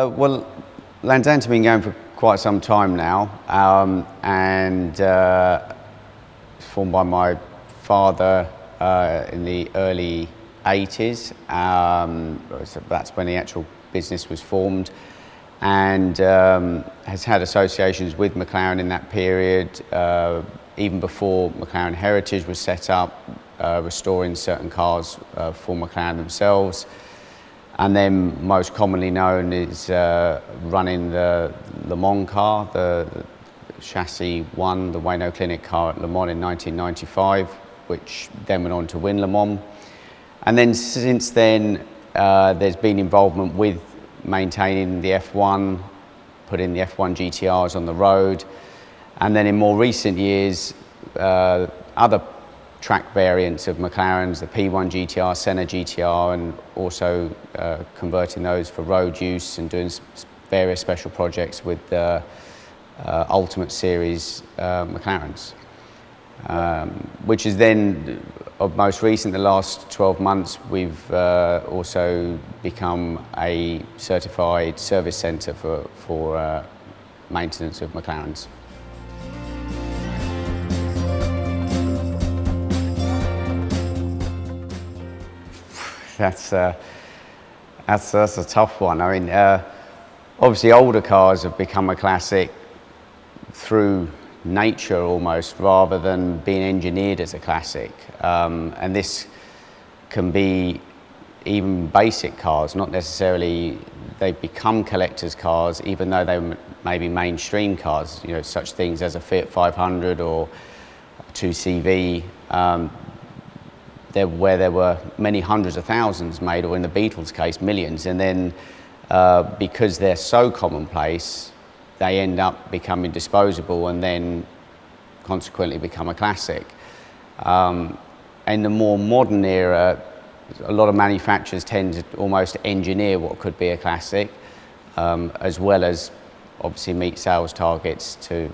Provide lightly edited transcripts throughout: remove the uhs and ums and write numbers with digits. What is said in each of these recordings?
Well, Lanzante been going for quite some time now, and formed by my father in the early 80s. So that's when the actual business was formed, and has had associations with McLaren in that period, even before McLaren Heritage was set up, restoring certain cars for McLaren themselves. And then most commonly known is running the Le Mans car, the Chassis 1, the Wayno Clinic car at Le Mans in 1995, which then went on to win Le Mans. And then since then, there's been involvement with maintaining the F1, putting the F1 GTRs on the road. And then in more recent years, other track variants of McLaren's, the P1 GTR, Senna GTR, and also converting those for road use and doing various special projects with the Ultimate Series McLaren's. Which is then, of most recent, the last 12 months, we've also become a certified service centre for maintenance of McLaren's. That's a tough one. I mean, obviously older cars have become a classic through nature almost, rather than being engineered as a classic. And this can be even basic cars, not necessarily they become collectors' cars, even though they may be mainstream cars, you know, such things as a Fiat 500 or a 2CV. Where there were many hundreds of thousands made, or in the Beatles' case, millions, and then because they're so commonplace, they end up becoming disposable and then consequently become a classic. In the more modern era, a lot of manufacturers tend to almost engineer what could be a classic, as well as obviously meet sales targets to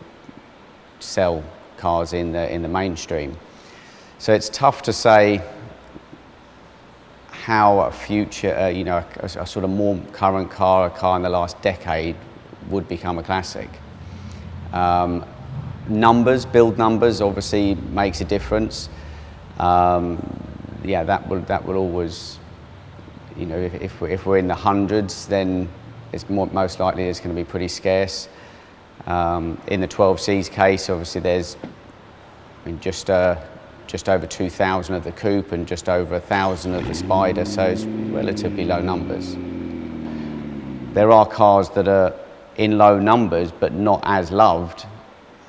sell cars in the mainstream. So it's tough to say how a future, a sort of more current car, a car in the last decade, would become a classic. Build numbers obviously makes a difference. That will always, if we're in the hundreds, then it's most likely it's going to be pretty scarce. In the 12C's case, obviously there's, just over 2,000 of the coupe and just over 1,000 of the Spider, so it's relatively low numbers. There are cars that are in low numbers but not as loved.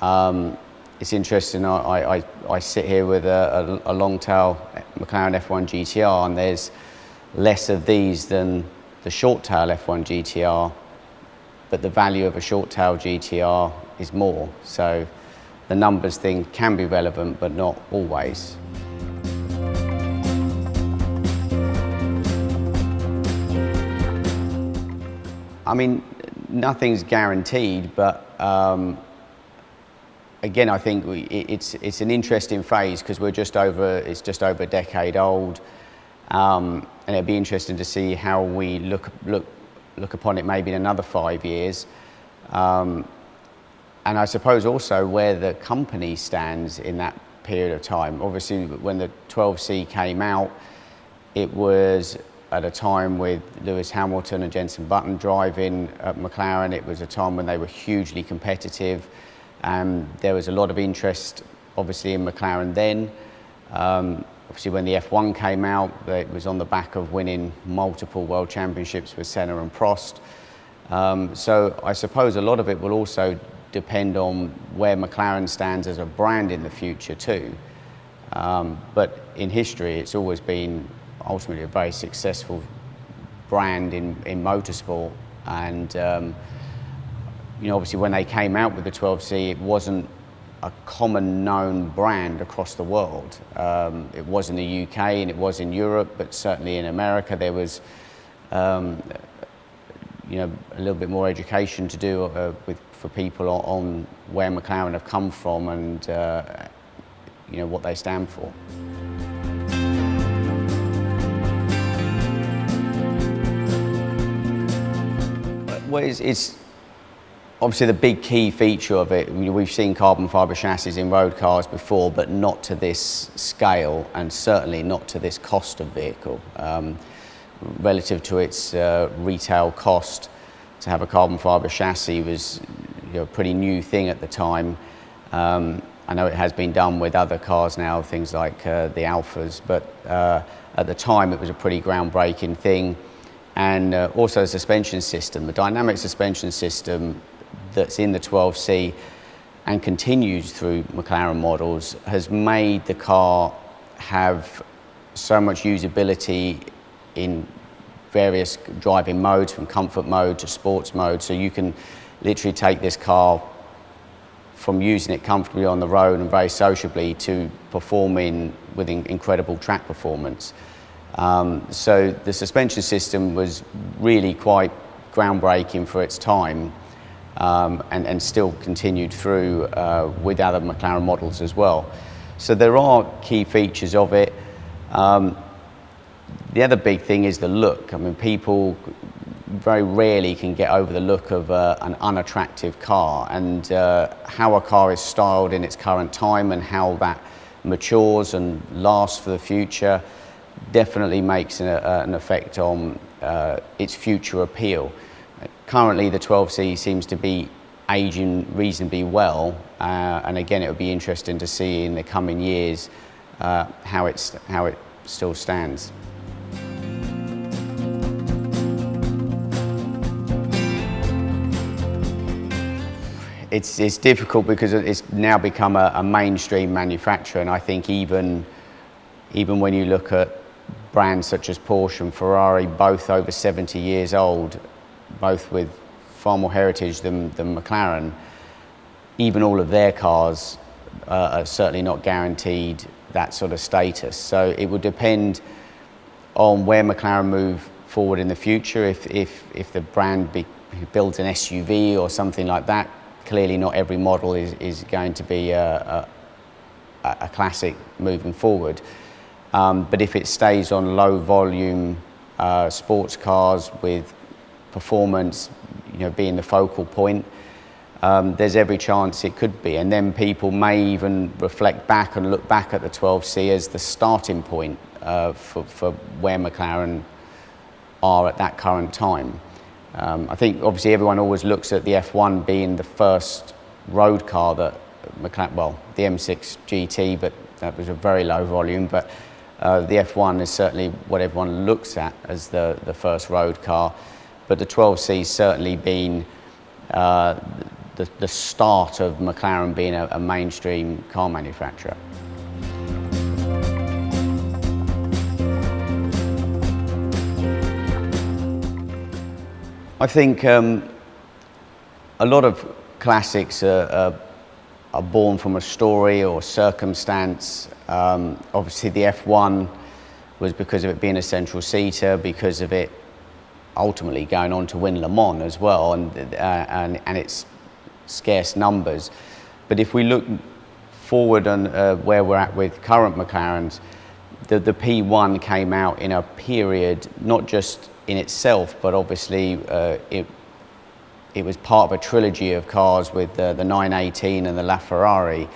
It's interesting, I sit here with a long tail McLaren F1 GTR, and there's less of these than the short tail F1 GTR, but the value of a short tail GTR is more. So the numbers thing can be relevant, but not always. I mean, nothing's guaranteed, but again, I think it's an interesting phase because it's just over a decade old, and it'd be interesting to see how we look upon it maybe in another 5 years. And I suppose also where the company stands in that period of time. Obviously, when the 12C came out, it was at a time with Lewis Hamilton and Jenson Button driving at McLaren. It was a time when they were hugely competitive, and there was a lot of interest, obviously, in McLaren then. Obviously, when the F1 came out, it was on the back of winning multiple world championships with Senna and Prost. So I suppose a lot of it will also depend on where McLaren stands as a brand in the future too. But in history, it's always been ultimately a very successful brand in motorsport. And obviously when they came out with the 12C, it wasn't a common known brand across the world. It was in the UK and it was in Europe, but certainly in America there was a little bit more education to do for people on where McLaren have come from and what they stand for. Well, it's obviously the big key feature of it. We've seen carbon fibre chassis in road cars before, but not to this scale, and certainly not to this cost of vehicle. Relative to its retail cost, to have a carbon fibre chassis was a pretty new thing at the time. I know it has been done with other cars now, things like the Alphas, but at the time it was a pretty groundbreaking thing. And also the suspension system, the dynamic suspension system that's in the 12C and continues through McLaren models has made the car have so much usability in various driving modes, from comfort mode to sports mode. So you can literally take this car from using it comfortably on the road and very sociably to performing with incredible track performance. So the suspension system was really quite groundbreaking for its time, and still continued through with other McLaren models as well. So there are key features of it. The other big thing is the look. I mean, people very rarely can get over the look of an unattractive car, and how a car is styled in its current time and how that matures and lasts for the future definitely makes an effect on its future appeal. Currently the 12C seems to be aging reasonably well, and again it would be interesting to see in the coming years how it still stands. It's difficult because it's now become a mainstream manufacturer, and I think even when you look at brands such as Porsche and Ferrari, both over 70 years old, both with far more heritage than McLaren, even all of their cars are certainly not guaranteed that sort of status. So it would depend on where McLaren move forward in the future. If the brand builds an SUV or something like that, clearly not every model is going to be a classic moving forward. But if it stays on low volume sports cars with performance being the focal point, there's every chance it could be. And then people may even reflect back and look back at the 12C as the starting point for where McLaren are at that current time. I think obviously everyone always looks at the F1 being the first road car that McLaren, well, the M6 GT, but that was a very low volume, but the F1 is certainly what everyone looks at as the first road car. But the 12C has certainly been the start of McLaren being a mainstream car manufacturer. I think a lot of classics are born from a story or circumstance. Obviously the F1 was because of it being a central seater, because of it ultimately going on to win Le Mans as well, and its scarce numbers. But if we look forward on where we're at with current McLarens, the P1 came out in a period not just in itself, but obviously it was part of a trilogy of cars with the 918 and the LaFerrari,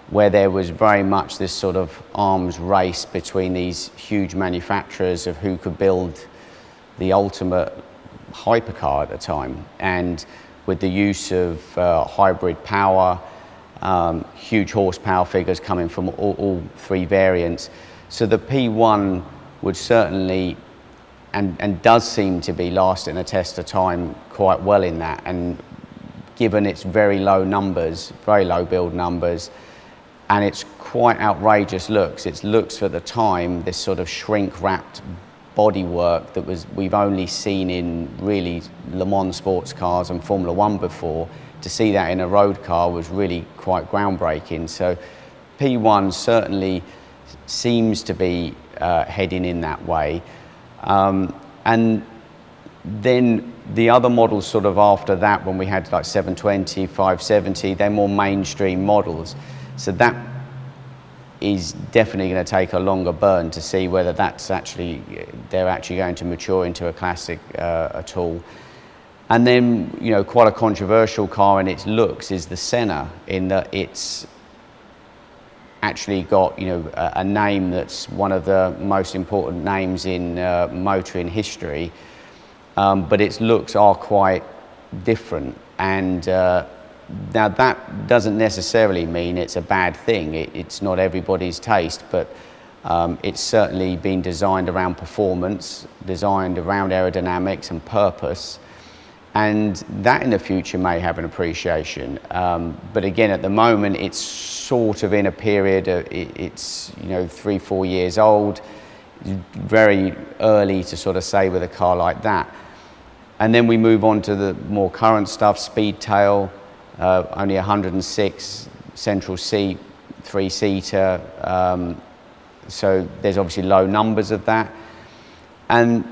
where there was very much this sort of arms race between these huge manufacturers of who could build the ultimate hypercar at the time. And with the use of hybrid power, huge horsepower figures coming from all three variants. So the P1 would certainly and does seem to be lasting a test of time quite well in that, and given its very low numbers, very low build numbers, and its quite outrageous looks. Its looks at the time, this sort of shrink-wrapped bodywork that we've only seen in really Le Mans sports cars and Formula One before. To see that in a road car was really quite groundbreaking. So P1 certainly seems to be heading in that way. And then the other models sort of after that, when we had like 720, 570, they're more mainstream models. So that is definitely going to take a longer burn to see whether they're actually going to mature into a classic at all. And then, you know, quite a controversial car in its looks is the Senna, in that it's actually got, you know, a name that's one of the most important names in motoring history, but its looks are quite different. And now that doesn't necessarily mean it's a bad thing. It's not everybody's taste, but it's certainly been designed around performance, designed around aerodynamics and purpose. And that in the future may have an appreciation. But again, at the moment, it's sort of in a period of, it's, you know, 3-4 years old, very early to sort of say with a car like that. And then we move on to the more current stuff, Speedtail, only 106, central seat, 3-seater. So there's obviously low numbers of that. And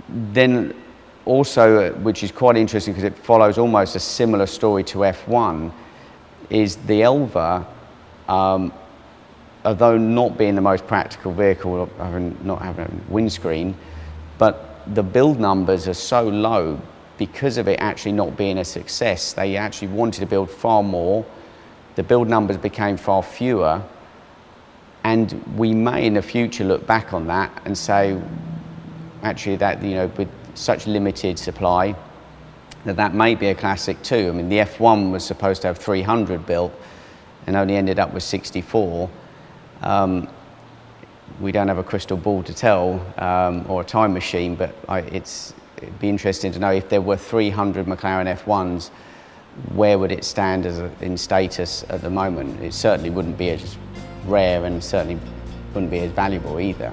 then also, which is quite interesting because it follows almost a similar story to F1, is the Elva, although not being the most practical vehicle, not having a windscreen, but the build numbers are so low because of it actually not being a success. They actually wanted to build far more. The build numbers became far fewer, and we may in the future look back on that and say, actually, that, you know, with such limited supply, that may be a classic too. I mean, the F1 was supposed to have 300 built and only ended up with 64. We don't have a crystal ball to tell, or a time machine, but it'd be interesting to know if there were 300 McLaren F1s, where would it stand in status at the moment? It certainly wouldn't be as rare and certainly wouldn't be as valuable either.